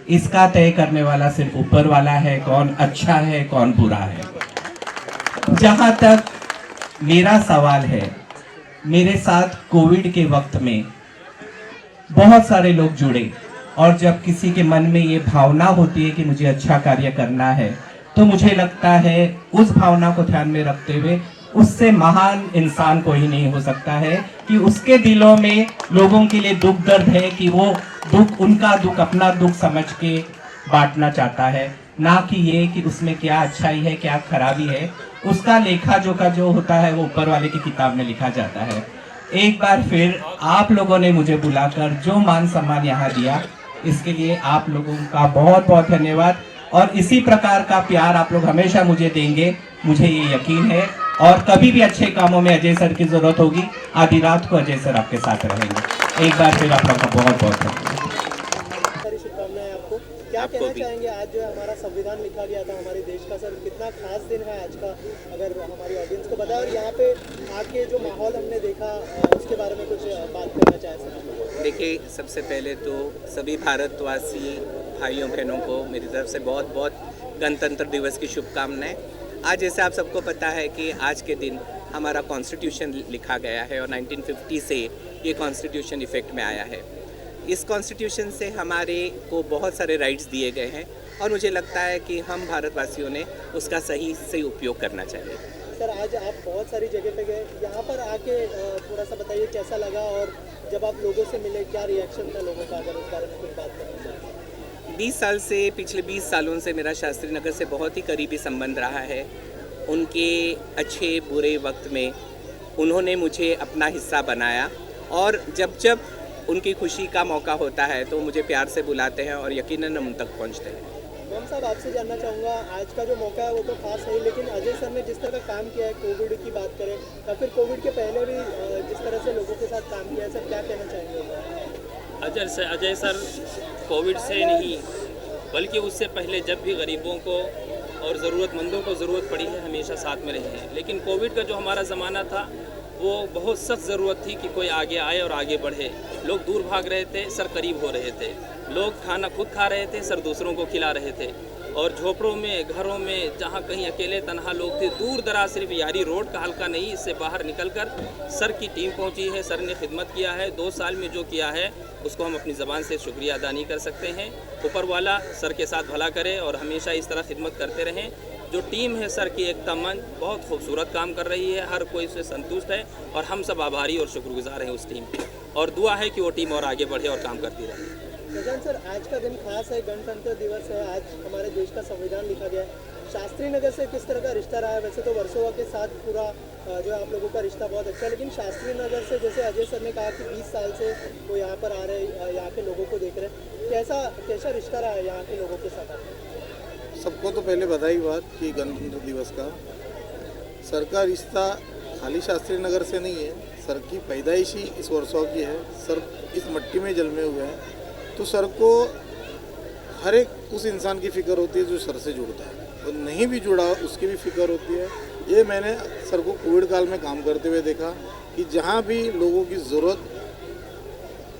इसका तय करने वाला सिर्फ ऊपर वाला है, कौन अच्छा है कौन बुरा है। जहां तक मेरा सवाल है, मेरे साथ कोविड के वक्त में बहुत सारे लोग जुड़े, और जब किसी के मन में ये भावना होती है कि मुझे अच्छा कार्य करना है, तो मुझे लगता है उस भावना को ध्यान में रखते हुए उससे महान इंसान कोई नहीं हो सकता है कि उसके दिलों में लोगों के लिए दुख दर्द है कि वो दुख, उनका दुख अपना दुख समझ के बांटना चाहता है, ना कि ये कि उसमें क्या अच्छाई है क्या खराबी है। उसका लेखा जोखा जो होता है वो ऊपर वाले की किताब में लिखा जाता है। एक बार फिर आप लोगों ने मुझे बुलाकर जो मान सम्मान यहाँ दिया, इसके लिए आप लोगों का बहुत बहुत धन्यवाद। और इसी प्रकार का प्यार आप लोग हमेशा मुझे देंगे, मुझे ये यकीन है। और कभी भी अच्छे कामों में अजय सर की जरूरत होगी, आधी रात को अजय सर आपके साथ रहेंगे। एक बार फिर आप लोगों का बहुत बहुत धन्यवाद। सारी शुभकामनाएं आपको। क्या कहना चाहेंगे, आज जो है हमारा संविधान लिखा गया था हमारे देश का, सर कितना खास दिन है आज का, अगर हमारी ऑडियंस को बताएं। और यहाँ पे आके जो माहौल हमने देखा उसके बारे में कुछ बात करना चाहे सर? देखिए, सबसे पहले तो सभी भारतवासी भाइयों बहनों को मेरी तरफ से बहुत बहुत गणतंत्र दिवस की शुभकामनाएं। आज जैसे आप सबको पता है कि आज के दिन हमारा कॉन्स्टिट्यूशन लिखा गया है और 1950 से ये कॉन्स्टिट्यूशन इफ़ेक्ट में आया है। इस कॉन्स्टिट्यूशन से हमारे को बहुत सारे राइट्स दिए गए हैं और मुझे लगता है कि हम भारतवासियों ने उसका सही से उपयोग करना चाहिए। सर, आज आप बहुत सारी जगह पे गए, यहाँ पर आके थोड़ा सा बताइए कैसा लगा, और जब आप लोगों से मिले क्या रिएक्शन था लोगों का, अगर उस बारे में कुछ बात करना चाहें? 20 साल से, पिछले 20 सालों से मेरा शास्त्री नगर से बहुत ही करीबी संबंध रहा है। उनके अच्छे बुरे वक्त में उन्होंने मुझे अपना हिस्सा बनाया, और जब जब उनकी खुशी का मौका होता है तो मुझे प्यार से बुलाते हैं और यकीनन हम उन तक पहुंचते हैं। मोहन साहब, आपसे जानना चाहूँगा, आज का जो मौका है वो तो खास है, लेकिन अजय सर ने जिस तरह का काम किया है, कोविड की बात करें या फिर कोविड के पहले भी जिस तरह से लोगों के साथ काम किया है, सर क्या कहना चाहेंगे? अजय सर कोविड से नहीं बल्कि उससे पहले जब भी गरीबों को और ज़रूरतमंदों को ज़रूरत पड़ी है हमेशा साथ में रहे हैं। लेकिन कोविड का जो हमारा ज़माना था वो बहुत सख्त ज़रूरत थी कि कोई आगे आए और आगे बढ़े। लोग दूर भाग रहे थे, सर करीब हो रहे थे। लोग खाना खुद खा रहे थे, सर दूसरों को खिला रहे थे। और झोपड़ों में, घरों में, जहाँ कहीं अकेले तनहा लोग थे, दूर दराज, सिर्फ यारी रोड का हल्का नहीं, इससे बाहर निकलकर सर की टीम पहुंची है। सर ने खिदमत किया है। 2 साल में जो किया है उसको हम अपनी ज़बान से शुक्रिया अदा नहीं कर सकते हैं। ऊपर वाला सर के साथ भला करे और हमेशा इस तरह खिदमत करते रहें। जो टीम है सर की एकता मंच बहुत खूबसूरत काम कर रही है, हर कोई इससे संतुष्ट है और हम सब आभारी और शुक्रगुजार हैं उस टीम के, और दुआ है कि वो टीम और आगे बढ़े और काम करती रहे। गजान सर, आज का दिन खास है, गणतंत्र दिवस है, आज हमारे देश का संविधान लिखा गया है। शास्त्री नगर से किस तरह का रिश्ता रहा है? वैसे तो वर्सोवा के साथ पूरा जो है आप लोगों का रिश्ता बहुत अच्छा है, लेकिन शास्त्री नगर से, जैसे अजय सर ने कहा कि 20 साल से वो यहाँ पर आ रहे, यहाँ के लोगों को देख रहे, कैसा रिश्ता रहा है यहाँ के लोगों के साथ? सबको तो पहले बधाई बात कि गणतंत्र दिवस का। सर का रिश्ता खाली शास्त्री नगर से नहीं है, सर की पैदाइश ही इस वर्सोवा की है। सर इस मिट्टी में जन्मे हुए हैं, तो सर को हर एक उस इंसान की फ़िक्र होती है जो सर से जुड़ता है, और नहीं भी जुड़ा उसकी भी फिक्र होती है। ये मैंने सर को कोविड काल में काम करते हुए देखा कि जहाँ भी लोगों की ज़रूरत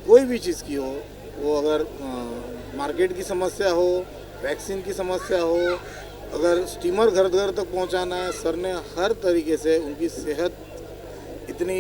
कोई भी चीज़ की हो, वो अगर मार्केट की समस्या हो, वैक्सीन की समस्या हो, अगर स्टीमर घर घर तक पहुँचाना है, सर ने हर तरीके से उनकी सेहत इतनी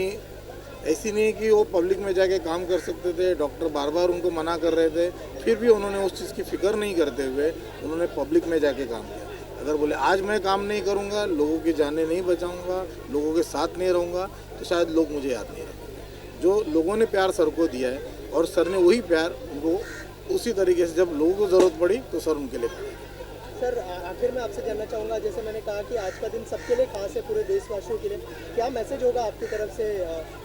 ऐसी नहीं कि वो पब्लिक में जाके काम कर सकते थे, डॉक्टर बार बार उनको मना कर रहे थे, फिर भी उन्होंने उस चीज़ की फ़िक्र नहीं करते हुए उन्होंने पब्लिक में जाके काम किया। अगर बोले आज मैं काम नहीं करूँगा, लोगों की जानें नहीं बचाऊँगा, लोगों के साथ नहीं रहूँगा, तो शायद लोग मुझे याद नहीं रखेंगे। जो लोगों ने प्यार सर को दिया है और सर ने वही प्यार उनको उसी तरीके से, जब लोगों को ज़रूरत पड़ी तो सर उनके लिए खड़े। सर, आखिर में आपसे जानना चाहूँगा, जैसे मैंने कहा कि आज का दिन सबके लिए खास है, पूरे देशवासियों के लिए, क्या मैसेज होगा आपकी तरफ से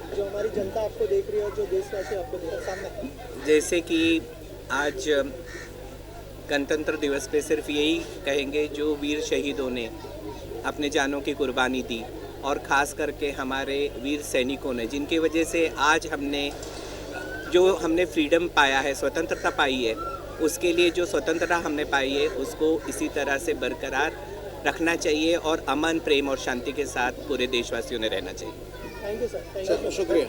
जो हमारी जनता आपको देख रही है और जो देशवासी आपको देख रहे हैं सामने? जैसे कि आज गणतंत्र दिवस पे सिर्फ यही कहेंगे, जो वीर शहीदों ने अपने जानों की कुर्बानी दी, और ख़ास करके हमारे वीर सैनिकों ने, जिनकी वजह से आज हमने फ्रीडम पाया है, स्वतंत्रता पाई है, उसके लिए जो स्वतंत्रता हमने पाई है उसको इसी तरह से बरकरार रखना चाहिए और अमन, प्रेम और शांति के साथ पूरे देशवासियों ने रहना चाहिए। Thank you sir. शुक्रिया।